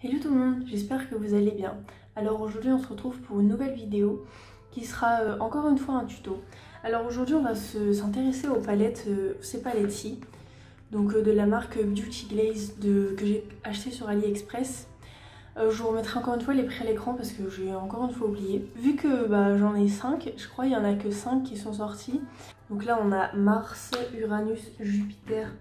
Hello tout le monde, j'espère que vous allez bien. Alors aujourd'hui on se retrouve pour une nouvelle vidéo qui sera encore une fois un tuto. Alors aujourd'hui on va s'intéresser aux palettes, ces palettes-ci, donc de la marque Beauty Glaze que j'ai acheté sur AliExpress. Je vous remettrai encore une fois les prix à l'écran parce que j'ai encore une fois oublié. Vu que j'en ai 5, je crois qu'il y en a que 5 qui sont sortis. Donc là on a Mars, Uranus, Jupiter,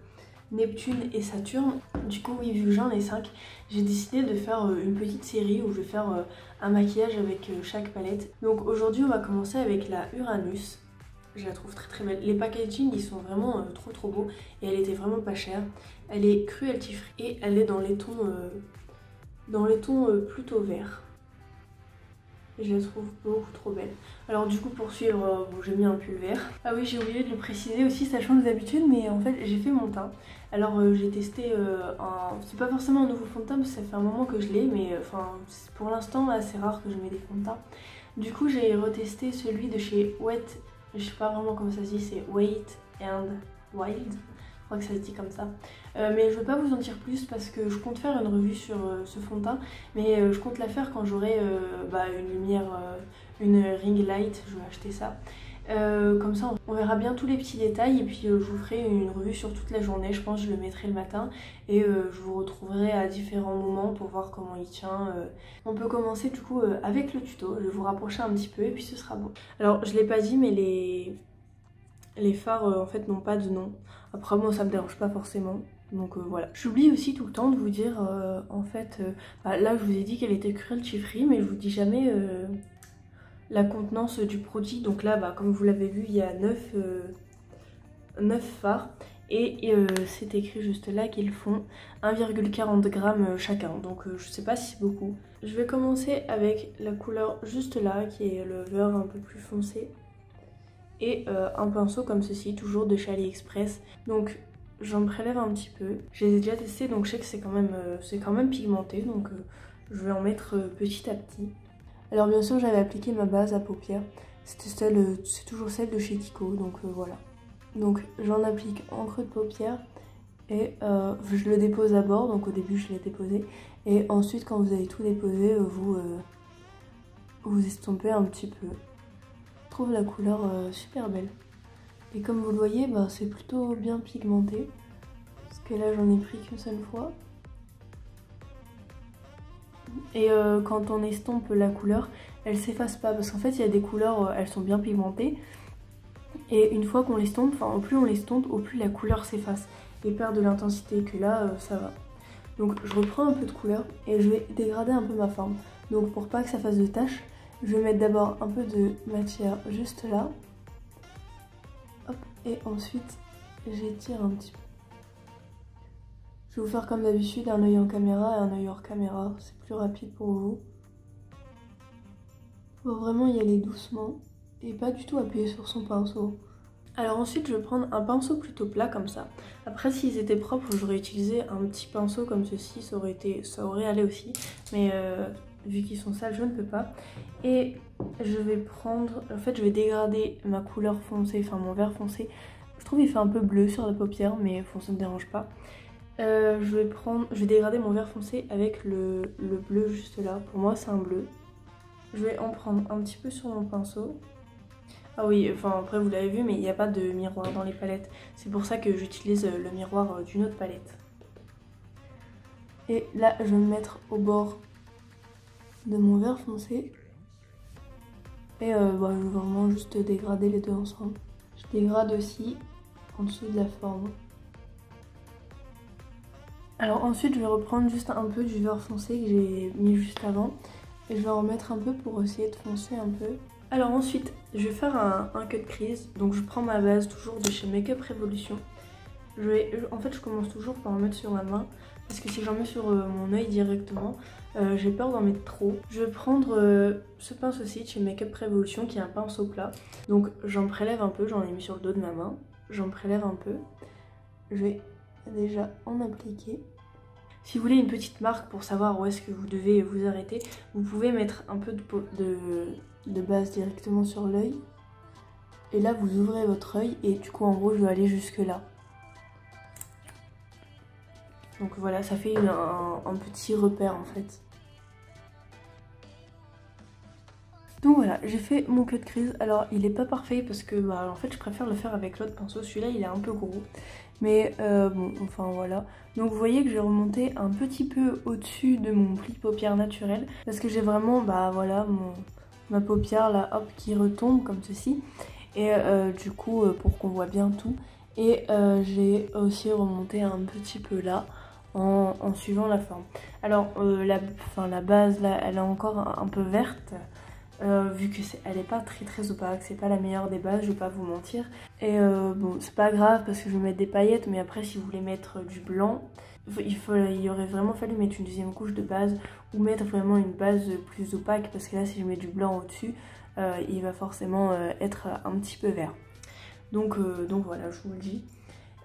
Neptune et Saturne. Du coup oui, vu que j'en ai 5, j'ai décidé de faire une petite série où je vais faire un maquillage avec chaque palette. Donc aujourd'hui on va commencer avec la Uranus. Je la trouve très très belle. Les packaging ils sont vraiment trop beaux et elle était vraiment pas chère. Elle est cruelty free et elle est dans les tons plutôt verts. Je la trouve beaucoup trop belle. Alors du coup pour suivre, j'ai mis un pull vert. Ah oui, j'ai oublié de le préciser aussi, ça change d'habitude, mais en fait j'ai fait mon teint. Alors j'ai testé c'est pas forcément un nouveau fond de teint parce que ça fait un moment que je l'ai, mais pour l'instant c'est rare que je mets des fonds de teint. Du coup j'ai retesté celui de chez Wet, je sais pas vraiment comment ça se dit, c'est Wet and Wild. Je crois que ça se dit comme ça. Mais je ne veux pas vous en dire plus parce que je compte faire une revue sur ce fond de teint. Mais je compte la faire quand j'aurai une lumière, une ring light. Je vais acheter ça. Comme ça on verra bien tous les petits détails. Et puis je vous ferai une revue sur toute la journée. Je pense que je le mettrai le matin. Et je vous retrouverai à différents moments pour voir comment il tient. On peut commencer du coup avec le tuto. Je vais vous rapprocher un petit peu et puis ce sera bon. Alors je ne l'ai pas dit mais les fards en fait n'ont pas de nom. Après moi ça me dérange pas forcément. Donc voilà. J'oublie aussi tout le temps de vous dire là je vous ai dit qu'elle était cruelty free mais je vous dis jamais la contenance du produit. Donc là comme vous l'avez vu il y a 9 fards et c'est écrit juste là qu'ils font 1,40 g chacun. Donc je sais pas si c'est beaucoup. Je vais commencer avec la couleur juste là qui est le vert un peu plus foncé. Et un pinceau comme ceci, toujours de chez AliExpress. Donc j'en prélève un petit peu. Je les ai déjà testés donc je sais que c'est quand même pigmenté. Donc je vais en mettre petit à petit. Alors bien sûr j'avais appliqué ma base à paupières. C'est toujours celle de chez Kiko, donc voilà. Donc j'en applique en creux de paupière et je le dépose à bord. Donc au début je l'ai déposé. Et ensuite quand vous avez tout déposé, vous estompez un petit peu. Je trouve la couleur super belle et comme vous le voyez c'est plutôt bien pigmenté parce que là j'en ai pris qu'une seule fois et quand on estompe la couleur elle s'efface pas parce qu'en fait il y a des couleurs elles sont bien pigmentées et une fois qu'on l'estompe, au plus on l'estompe au plus la couleur s'efface et perd de l'intensité que là ça va. Donc je reprends un peu de couleur et je vais dégrader un peu ma forme. Donc pour pas que ça fasse de taches, je vais mettre d'abord un peu de matière juste là. Hop, et ensuite j'étire un petit peu. Je vais vous faire comme d'habitude un œil en caméra et un œil hors caméra, c'est plus rapide pour vous. Faut vraiment y aller doucement et pas du tout appuyer sur son pinceau. Alors ensuite je vais prendre un pinceau plutôt plat comme ça. Après s'ils étaient propres j'aurais utilisé un petit pinceau comme ceci, ça aurait allé aussi. Mais vu qu'ils sont sales je ne peux pas. Et je vais prendre, en fait je vais dégrader ma couleur foncée, mon vert foncé. Je trouve qu'il fait un peu bleu sur la paupière mais ça me dérange pas. Je vais dégrader mon vert foncé avec le bleu juste là. Pour moi c'est un bleu. Je vais en prendre un petit peu sur mon pinceau. Ah oui, après vous l'avez vu mais il n'y a pas de miroir dans les palettes. C'est pour ça que j'utilise le miroir d'une autre palette. Et là je vais me mettre au bord de mon vert foncé. Et je vais vraiment juste dégrader les deux ensemble. Je dégrade aussi en dessous de la forme. Alors ensuite je vais reprendre juste un peu du vert foncé que j'ai mis juste avant. Et je vais en remettre un peu pour essayer de foncer un peu. Alors ensuite je vais faire un cut crease. Donc je prends ma base toujours de chez Make Up Revolution. En fait je commence toujours par en mettre sur ma main. Parce que si j'en mets sur mon œil directement, j'ai peur d'en mettre trop. Je vais prendre ce pinceau-ci de chez Make Up Revolution qui est un pinceau plat. Donc j'en prélève un peu, j'en ai mis sur le dos de ma main. J'en prélève un peu. Je vais déjà en appliquer. Si vous voulez une petite marque pour savoir où est-ce que vous devez vous arrêter, vous pouvez mettre un peu de base directement sur l'œil. Et là vous ouvrez votre œil et du coup en gros je vais aller jusque là. Donc voilà, ça fait un petit repère en fait. Donc voilà, j'ai fait mon cut crease. Alors il est pas parfait parce que en fait je préfère le faire avec l'autre pinceau. Celui-là il est un peu gros. Mais bon, enfin voilà. Donc vous voyez que j'ai remonté un petit peu au-dessus de mon pli paupière naturel. Parce que j'ai vraiment, voilà, ma paupière là, hop, qui retombe comme ceci. Et du coup, pour qu'on voit bien tout. Et j'ai aussi remonté un petit peu là. En suivant la forme. Alors la base là, elle est encore un peu verte. Vu que elle est pas très opaque, c'est pas la meilleure des bases, je vais pas vous mentir. Et bon, c'est pas grave parce que je vais mettre des paillettes, mais après si vous voulez mettre du blanc, il aurait vraiment fallu mettre une deuxième couche de base ou mettre vraiment une base plus opaque, parce que là si je mets du blanc au-dessus, il va forcément être un petit peu vert. Donc voilà, je vous le dis.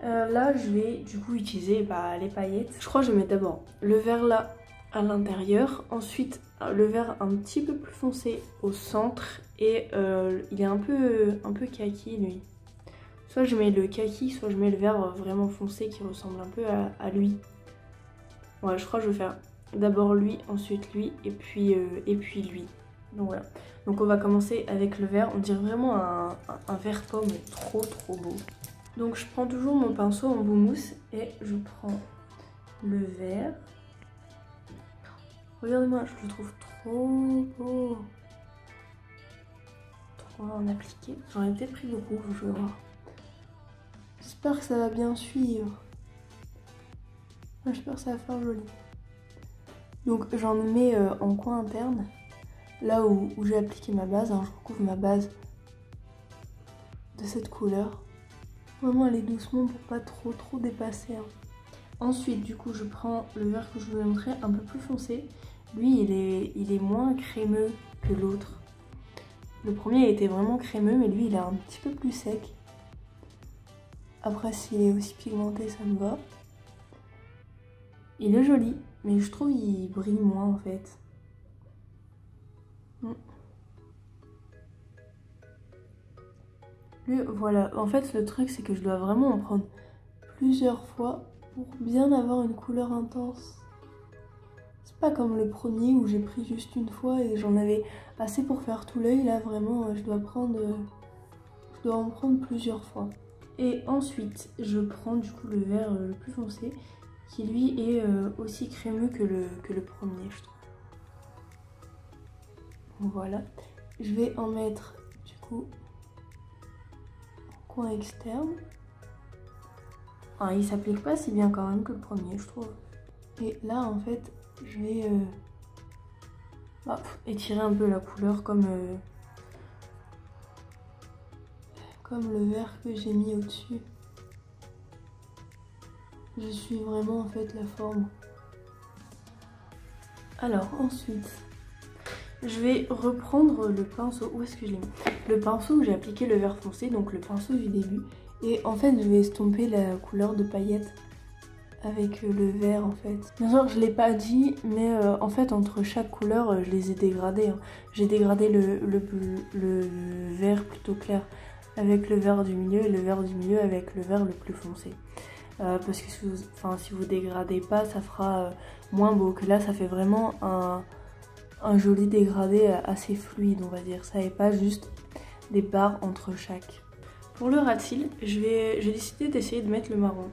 Là je vais du coup utiliser les paillettes. Je crois que je vais mettre d'abord le vert là à l'intérieur, ensuite le vert un petit peu plus foncé au centre, et il est un peu kaki lui. Soit je mets le kaki, soit je mets le vert vraiment foncé qui ressemble un peu à lui. Ouais, je crois que je vais faire d'abord lui, ensuite lui, et puis lui. Donc voilà. Donc on va commencer avec le vert, on dirait vraiment un vert pomme trop beau. Donc je prends toujours mon pinceau en bout mousse et je prends le vert. Regardez-moi, je le trouve trop beau. Trop en appliquer. J'en ai peut-être pris beaucoup, je vais voir. J'espère que ça va bien suivre. J'espère que ça va faire joli. Donc j'en mets en coin interne, là où j'ai appliqué ma base. Hein, je recouvre ma base de cette couleur. Vraiment aller doucement pour pas trop dépasser. Hein. Ensuite du coup je prends le vert que je vous ai montré un peu plus foncé. Lui il est moins crémeux que l'autre. Le premier était vraiment crémeux, mais lui il est un petit peu plus sec. Après s'il est aussi pigmenté ça me va. Il est joli, mais je trouve qu'il brille moins en fait. Lui, voilà, en fait le truc c'est que je dois vraiment en prendre plusieurs fois pour bien avoir une couleur intense. C'est pas comme le premier où j'ai pris juste une fois et j'en avais assez pour faire tout l'œil. Là vraiment je dois en prendre plusieurs fois. Et ensuite je prends du coup le vert le plus foncé, qui lui est aussi crémeux que le premier, je trouve. Donc voilà, je vais en mettre du coup en coin externe. Enfin, il s'applique pas si bien quand même que le premier, je trouve. Et là en fait je vais étirer un peu la couleur comme le vert que j'ai mis au-dessus. Je suis vraiment en fait la forme. Alors ensuite, je vais reprendre le pinceau. Où est-ce que je l'ai mis? Le pinceau où j'ai appliqué le vert foncé, donc le pinceau du début. Et en fait, je vais estomper la couleur de paillettes avec le vert en fait. Bien sûr, je l'ai pas dit, mais en fait, entre chaque couleur, je les ai dégradées. Hein. J'ai dégradé le vert plutôt clair avec le vert du milieu et le vert du milieu avec le vert le plus foncé. Parce que si vous dégradez pas, ça fera moins beau. Que là, ça fait vraiment un joli dégradé assez fluide, on va dire. Ça n'est pas juste des barres entre chaque. Pour le ras de cils, j'ai décidé d'essayer de mettre le marron.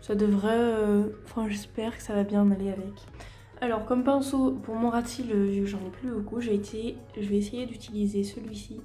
Ça devrait... j'espère que ça va bien aller avec. Alors, comme pinceau, pour mon ras de cils, vu que j'en ai plus beaucoup, je vais essayer d'utiliser celui-ci.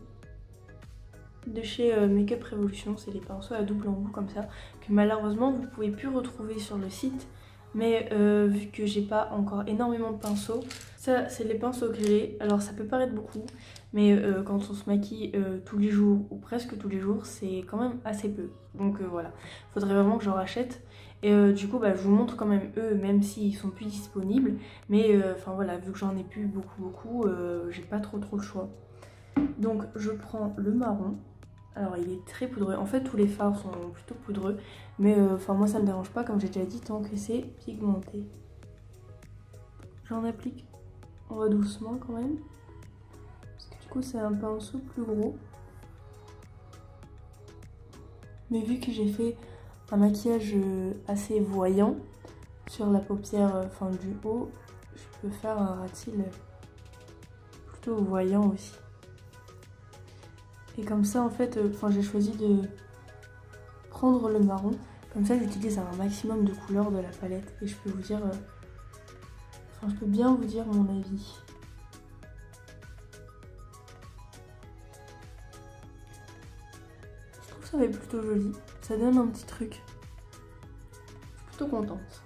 De chez Make Up Revolution, c'est les pinceaux à double embout comme ça, que malheureusement vous pouvez plus retrouver sur le site, mais vu que j'ai pas encore énormément de pinceaux, ça c'est les pinceaux que j'ai. Alors ça peut paraître beaucoup, mais quand on se maquille tous les jours ou presque tous les jours, c'est quand même assez peu. Donc voilà, faudrait vraiment que j'en rachète. Et du coup je vous montre quand même eux, même s'ils sont plus disponibles, mais voilà, vu que j'en ai plus beaucoup, j'ai pas trop le choix. Donc je prends le marron. Alors il est très poudreux, en fait tous les fards sont plutôt poudreux, mais moi ça me dérange pas comme j'ai déjà dit tant que c'est pigmenté. J'en applique, on va doucement quand même, parce que du coup c'est un pinceau plus gros. Mais vu que j'ai fait un maquillage assez voyant, sur la paupière, enfin du haut, je peux faire un ras de cils plutôt voyant aussi. Et comme ça en fait, j'ai choisi de prendre le marron. Comme ça j'utilise un maximum de couleurs de la palette et je peux vous dire, je peux bien vous dire mon avis. Je trouve ça va être plutôt joli, ça donne un petit truc. Je suis plutôt contente.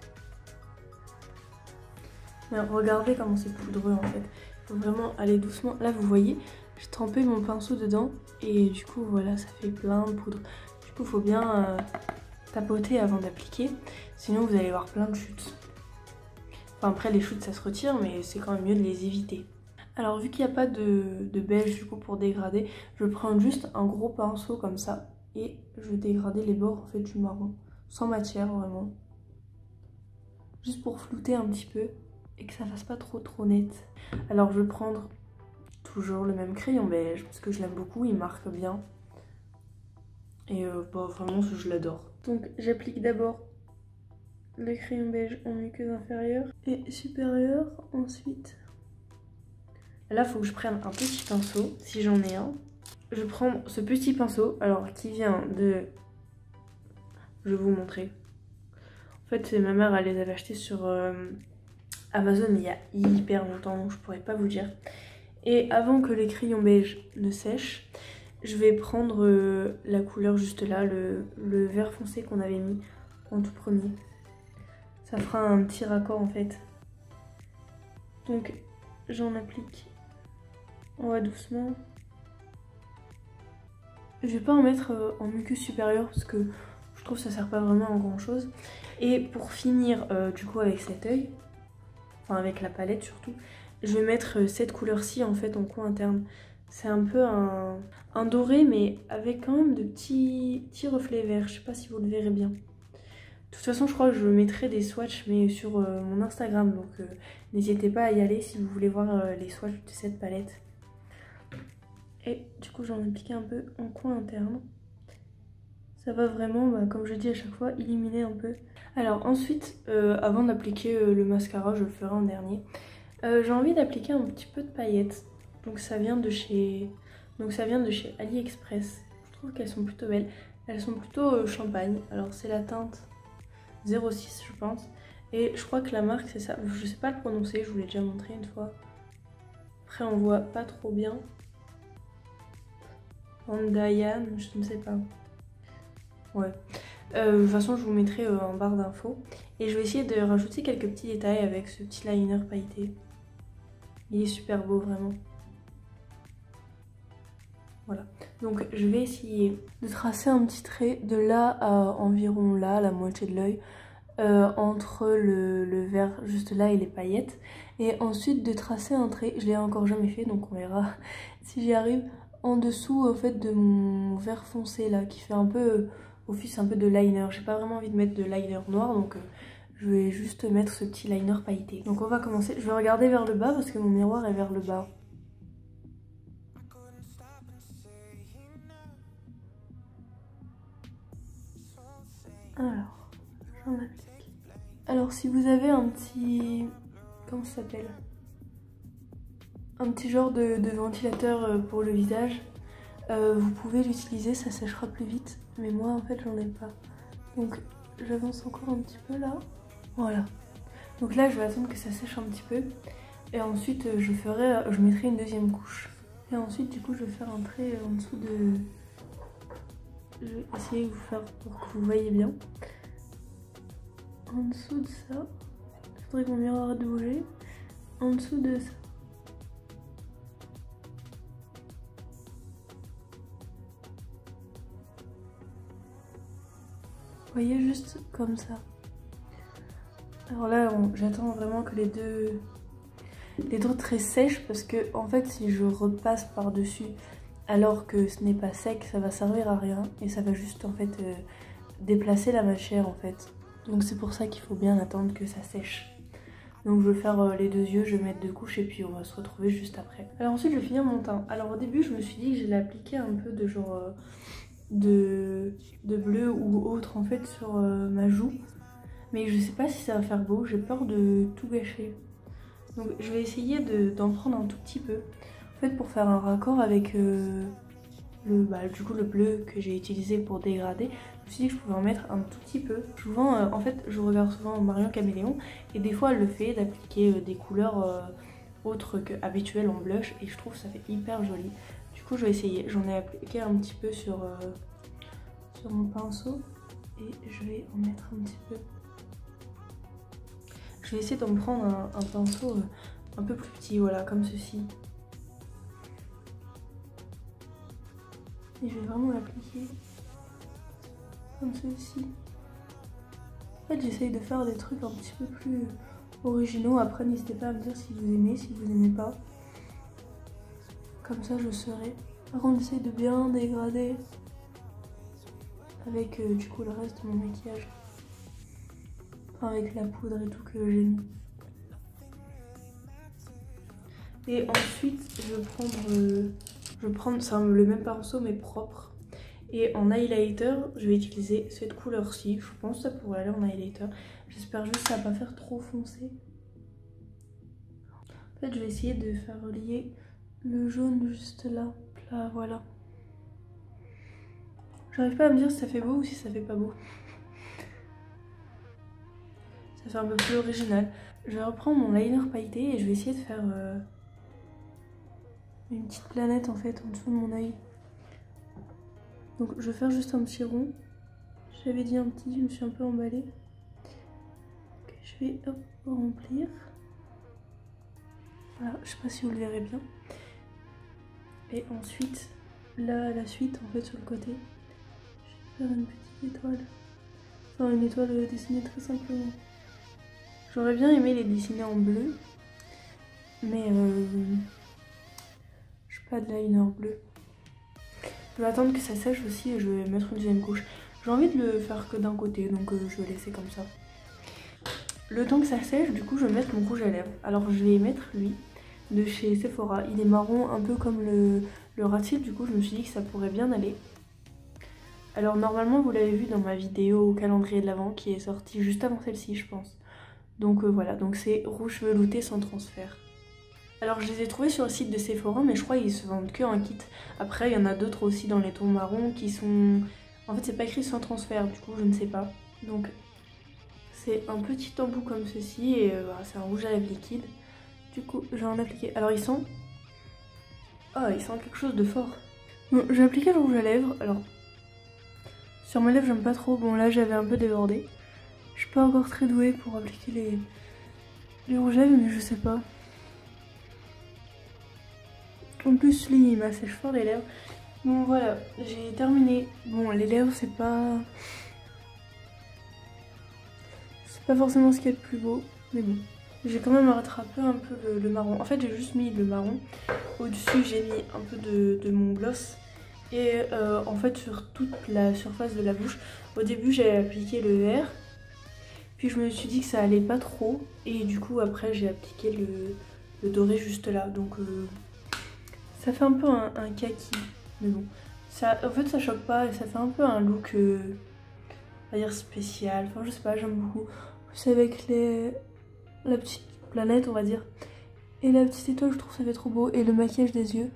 Mais regardez comment c'est poudreux en fait. Il faut vraiment aller doucement. Là vous voyez, j'ai trempé mon pinceau dedans et du coup voilà, ça fait plein de poudre. Du coup il faut bien tapoter avant d'appliquer, sinon vous allez avoir plein de chutes. Enfin après les chutes ça se retire, mais c'est quand même mieux de les éviter. Alors vu qu'il n'y a pas de beige du coup pour dégrader, je vais prendre juste un gros pinceau comme ça et je vais dégrader les bords en fait du marron, sans matière vraiment. Juste pour flouter un petit peu et que ça fasse pas trop net. Alors je vais prendre toujours le même crayon beige parce que je l'aime beaucoup, il marque bien. Et vraiment je l'adore. Donc j'applique d'abord le crayon beige en muqueuse inférieure et supérieure ensuite. Là il faut que je prenne un petit pinceau si j'en ai un. Je prends ce petit pinceau alors qui vient de... Je vais vous montrer. En fait ma mère elle les avait achetés sur Amazon il y a hyper longtemps donc je pourrais pas vous dire. Et avant que les crayons beige ne sèchent, je vais prendre la couleur juste là, le vert foncé qu'on avait mis en tout premier. Ça fera un petit raccord en fait. Donc j'en applique. On va doucement. Je vais pas en mettre en muqueuse supérieure parce que je trouve que ça sert pas vraiment à grand chose. Et pour finir du coup avec cet œil, enfin avec la palette surtout, je vais mettre cette couleur-ci en fait en coin interne. C'est un peu un doré mais avec quand même de petits reflets verts. Je sais pas si vous le verrez bien. De toute façon je crois que je mettrai des swatchs mais sur mon Instagram. Donc n'hésitez pas à y aller si vous voulez voir les swatchs de cette palette. Et du coup j'en ai appliqué un peu en coin interne. Ça va vraiment, comme je dis à chaque fois, éliminer un peu. Alors ensuite, avant d'appliquer le mascara, je le ferai en dernier. J'ai envie d'appliquer un petit peu de paillettes. Donc ça vient de chez AliExpress. Je trouve qu'elles sont plutôt belles. Elles sont plutôt champagne. Alors c'est la teinte 06 je pense. Et je crois que la marque c'est ça. Je sais pas le prononcer, je vous l'ai déjà montré une fois. Après on voit pas trop bien. Andayan, je ne sais pas. Ouais. De toute façon je vous mettrai en barre d'infos. Et je vais essayer de rajouter quelques petits détails avec ce petit liner pailleté. Il est super beau vraiment. Voilà. Donc je vais essayer de tracer un petit trait de là à environ là, la moitié de l'œil. Entre le vert juste là et les paillettes. Et ensuite de tracer un trait, je l'ai encore jamais fait donc on verra si j'y arrive. En dessous en fait de mon vert foncé là qui fait un peu office un peu de liner. J'ai pas vraiment envie de mettre de liner noir donc je vais juste mettre ce petit liner pailleté. Donc on va commencer. Je vais regarder vers le bas parce que mon miroir est vers le bas. Alors, j'en applique. Alors si vous avez un petit... Comment ça s'appelle? Un petit genre de ventilateur pour le visage. Vous pouvez l'utiliser, ça séchera plus vite. Mais moi en fait j'en ai pas. Donc j'avance encore un petit peu là. Voilà. Donc là je vais attendre que ça sèche un petit peu. Et ensuite je mettrai une deuxième couche. Et ensuite du coup je vais faire un trait en dessous de... Je vais essayer de vous faire pour que vous voyez bien. En dessous de ça. Il faudrait que mon miroir arrête de bouger. En dessous de ça. Vous voyez, juste comme ça. Alors là, j'attends vraiment que les deux traits sèchent parce que en fait, si je repasse par-dessus alors que ce n'est pas sec, ça va servir à rien et ça va juste en fait déplacer la matière en fait. Donc c'est pour ça qu'il faut bien attendre que ça sèche. Donc je vais faire les deux yeux, je vais mettre 2 couches et puis on va se retrouver juste après. Alors ensuite je vais finir mon teint. Alors au début je me suis dit que j'allais appliquer un peu de genre de bleu ou autre en fait sur ma joue. Mais je sais pas si ça va faire beau, j'ai peur de tout gâcher. Donc je vais essayer d'en prendre un tout petit peu. En fait pour faire un raccord avec du coup le bleu que j'ai utilisé pour dégrader, je me suis dit que je pouvais en mettre un tout petit peu. Souvent en fait je regarde souvent Marion Caméléon et des fois elle le fait d'appliquer des couleurs autres que habituelles en blush et je trouve que ça fait hyper joli. Du coup je vais essayer, j'en ai appliqué un petit peu sur mon pinceau et je vais en mettre un petit peu. Je vais essayer d'en prendre un pinceau un peu plus petit, voilà, comme ceci. Et je vais vraiment l'appliquer comme ceci. En fait, j'essaye de faire des trucs un petit peu plus originaux. Après, n'hésitez pas à me dire si vous aimez, si vous n'aimez pas. Comme ça, je saurai. Par contre, j'essaye de bien dégrader avec du coup le reste de mon maquillage. Enfin, avec la poudre et tout que j'ai mis. Et ensuite, je vais prendre c'est le même pinceau mais propre. Et en highlighter, je vais utiliser cette couleur-ci. Je pense que ça pourrait aller en highlighter. J'espère juste que ça va pas faire trop foncé. En fait, je vais essayer de faire relier le jaune juste là. Là, voilà. J'arrive pas à me dire si ça fait beau ou si ça fait pas beau. Ça fait un peu plus original. Je vais reprendre mon liner pailleté et je vais essayer de faire une petite planète en fait en dessous de mon œil. Donc je vais faire juste un petit rond. J'avais dit un petit, je me suis un peu emballée. Okay, je vais hop, remplir. Voilà, je sais pas si vous le verrez bien. Et ensuite, là, la suite en fait sur le côté, je vais faire une petite étoile. Enfin une étoile dessinée très simplement. J'aurais bien aimé les dessiner en bleu. Mais je n'ai pas de liner bleu. Je vais attendre que ça sèche aussi et je vais mettre une deuxième couche. J'ai envie de le faire que d'un côté, donc je vais laisser comme ça. Le temps que ça sèche, du coup, je vais mettre mon rouge à lèvres. Alors je vais mettre lui, de chez Sephora. Il est marron, un peu comme le Ratil, du coup je me suis dit que ça pourrait bien aller. Alors normalement, vous l'avez vu dans ma vidéo calendrier de l'Avent qui est sortie juste avant celle-ci, je pense. Donc voilà, donc c'est rouge velouté sans transfert. Alors je les ai trouvés sur le site de Sephora, mais je crois qu'ils se vendent que en kit. Après il y en a d'autres aussi dans les tons marrons qui sont... En fait c'est pas écrit sans transfert, du coup je ne sais pas. Donc c'est un petit embout comme ceci et c'est un rouge à lèvres liquide. Du coup je vais en appliquer. Alors il sent... Ah, il sent quelque chose de fort. Bon, j'ai appliqué le rouge à lèvres. Alors sur mes lèvres j'aime pas trop. Bon là j'avais un peu débordé. Je suis pas encore très douée pour appliquer les rouges à lèvres, mais je sais pas. En plus, lui, il m'assèche fort les lèvres. Bon, voilà, j'ai terminé. Bon, les lèvres, c'est pas forcément ce qu'il y a de plus beau, mais bon. J'ai quand même rattrapé un peu le marron. En fait, j'ai juste mis le marron. Au-dessus, j'ai mis un peu de mon gloss. Et en fait, sur toute la surface de la bouche, au début, j'avais appliqué le vert. Puis je me suis dit que ça allait pas trop. Et du coup, après, j'ai appliqué le doré juste là. Donc... ça fait un peu un kaki, mais bon. Ça, en fait, ça choque pas et ça fait un peu un look, on va dire spécial. Enfin, je sais pas, j'aime beaucoup. C'est avec la petite planète, on va dire. Et la petite étoile, je trouve ça fait trop beau. Et le maquillage des yeux.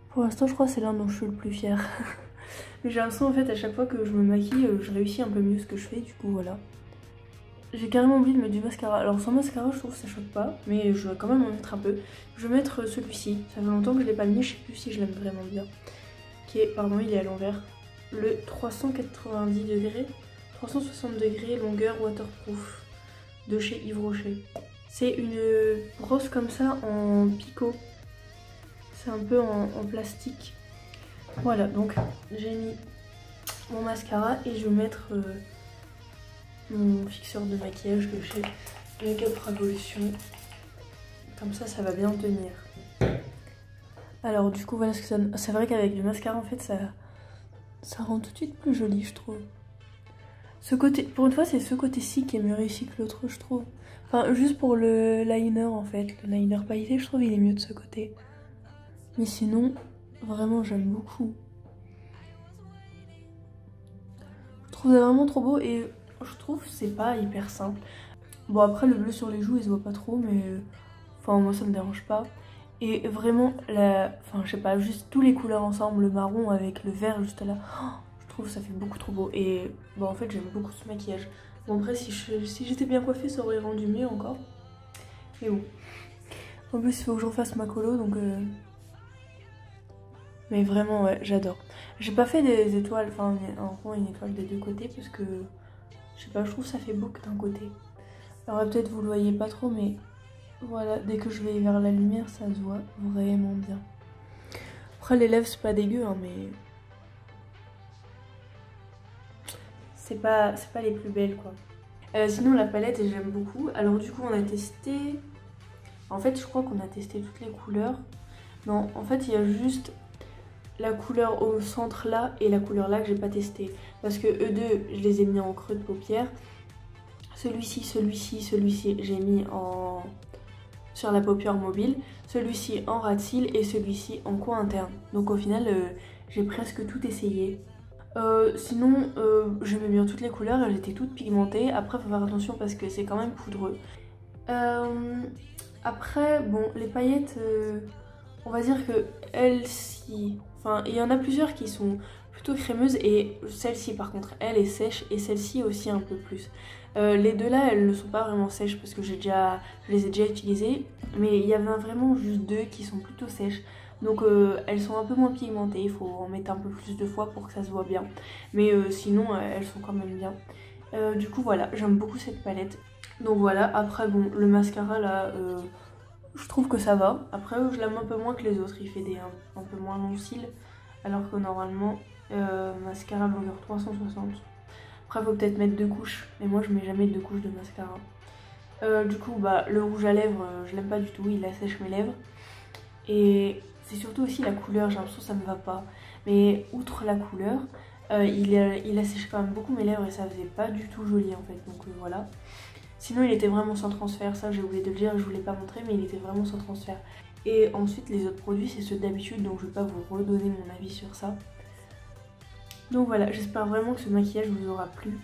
Pour l'instant, je crois que c'est l'un dont je suis le plus fière. Mais j'ai l'impression, en fait, à chaque fois que je me maquille, je réussis un peu mieux ce que je fais. Du coup, voilà. J'ai carrément oublié de mettre du mascara. Alors sans mascara je trouve que ça choque pas, mais je vais quand même en mettre un peu. Je vais mettre celui-ci, ça fait longtemps que je l'ai pas mis, je sais plus si je l'aime vraiment bien. Qui est, pardon, il est à l'envers. Le 390 degrés, 360 degrés, longueur waterproof de chez Yves Rocher. C'est une brosse comme ça en picot. C'est un peu en plastique. Voilà, donc j'ai mis mon mascara et je vais mettre... mon fixeur de maquillage de chez Makeup Revolution. Comme ça va bien tenir. Alors du coup voilà ce que ça donne. C'est vrai qu'avec du mascara en fait ça rend tout de suite plus joli je trouve. Ce côté, pour une fois c'est ce côté-ci qui est mieux réussi que l'autre je trouve. Enfin juste pour le liner en fait. Le liner pailleté je trouve il est mieux de ce côté. Mais sinon vraiment j'aime beaucoup. Je trouve ça vraiment trop beau et... je trouve c'est pas hyper simple. Bon après le bleu sur les joues il se voit pas trop mais enfin moi ça me dérange pas. Et vraiment enfin je sais pas, juste tous les couleurs ensemble, le marron avec le vert juste là, je trouve ça fait beaucoup trop beau. Et bon en fait j'aime beaucoup ce maquillage. Bon après si j'étais bien coiffée ça aurait rendu mieux encore. Mais bon. En plus il faut que je refasse ma colo donc mais vraiment ouais j'adore. J'ai pas fait des étoiles, enfin en rond une étoile des deux côtés parce que je sais pas, je trouve ça fait beau que d'un côté. Alors peut-être vous le voyez pas trop mais voilà, dès que je vais vers la lumière ça se voit vraiment bien. Après les lèvres c'est pas dégueu hein, mais c'est pas les plus belles quoi. Sinon la palette j'aime beaucoup. Alors du coup on a testé, en fait je crois qu'on a testé toutes les couleurs. Non en fait il y a juste la couleur au centre là et la couleur là que j'ai pas testé. Parce que eux deux je les ai mis en creux de paupière. Celui-ci, j'ai mis sur la paupière mobile. Celui-ci en ras de cils et celui-ci en coin interne. Donc au final j'ai presque tout essayé. Sinon j'aimais bien toutes les couleurs, elles étaient toutes pigmentées. Après faut faire attention parce que c'est quand même poudreux. Après bon les paillettes on va dire que elles-ci, enfin il y en a plusieurs qui sont plutôt crémeuses et celle-ci par contre elle est sèche et celle-ci aussi un peu plus. Les deux là elles ne sont pas vraiment sèches parce que je les ai déjà utilisées, mais il y en a vraiment juste deux qui sont plutôt sèches. Donc elles sont un peu moins pigmentées, il faut en mettre un peu plus de fois pour que ça se voit bien. Mais sinon elles sont quand même bien. Du coup voilà, j'aime beaucoup cette palette. Donc voilà, après bon le mascara là je trouve que ça va. Après je l'aime un peu moins que les autres, il fait un peu moins long cils. Alors que normalement mascara longueur 360. Après faut peut-être mettre 2 couches, mais moi je mets jamais 2 couches de mascara. Du coup bah le rouge à lèvres je l'aime pas du tout, il assèche mes lèvres. Et c'est surtout aussi la couleur, j'ai l'impression que ça me va pas. Mais outre la couleur, il assèche quand même beaucoup mes lèvres et ça faisait pas du tout joli en fait. Donc voilà. Sinon il était vraiment sans transfert, ça j'ai oublié de le dire, je vous l'ai pas montré mais il était vraiment sans transfert. Et ensuite les autres produits c'est ceux d'habitude donc je vais pas vous redonner mon avis sur ça. Donc voilà, j'espère vraiment que ce maquillage vous aura plu.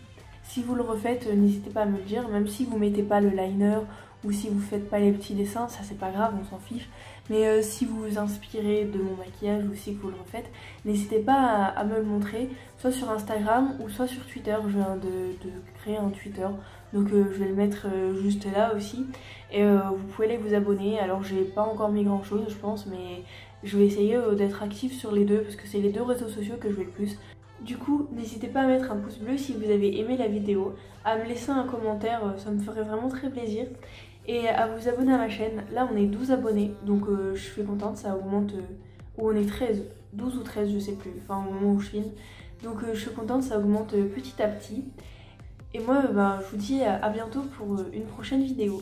Si vous le refaites, n'hésitez pas à me le dire, même si vous mettez pas le liner ou si vous faites pas les petits dessins, ça c'est pas grave, on s'en fiche. Mais si vous vous inspirez de mon maquillage ou si vous le refaites, n'hésitez pas à me le montrer, soit sur Instagram ou soit sur Twitter. Je viens de créer un Twitter, donc je vais le mettre juste là aussi. Et vous pouvez aller vous abonner, alors j'ai pas encore mis grand chose je pense, mais je vais essayer d'être active sur les deux parce que c'est les deux réseaux sociaux que je vais le plus. Du coup, n'hésitez pas à mettre un pouce bleu si vous avez aimé la vidéo, à me laisser un commentaire, ça me ferait vraiment très plaisir. Et à vous abonner à ma chaîne. Là on est 12 abonnés, donc je suis contente, ça augmente, ou on est 13, 12 ou 13 je sais plus, enfin au moment où je filme. Donc je suis contente, ça augmente petit à petit. Et moi je vous dis à bientôt pour une prochaine vidéo.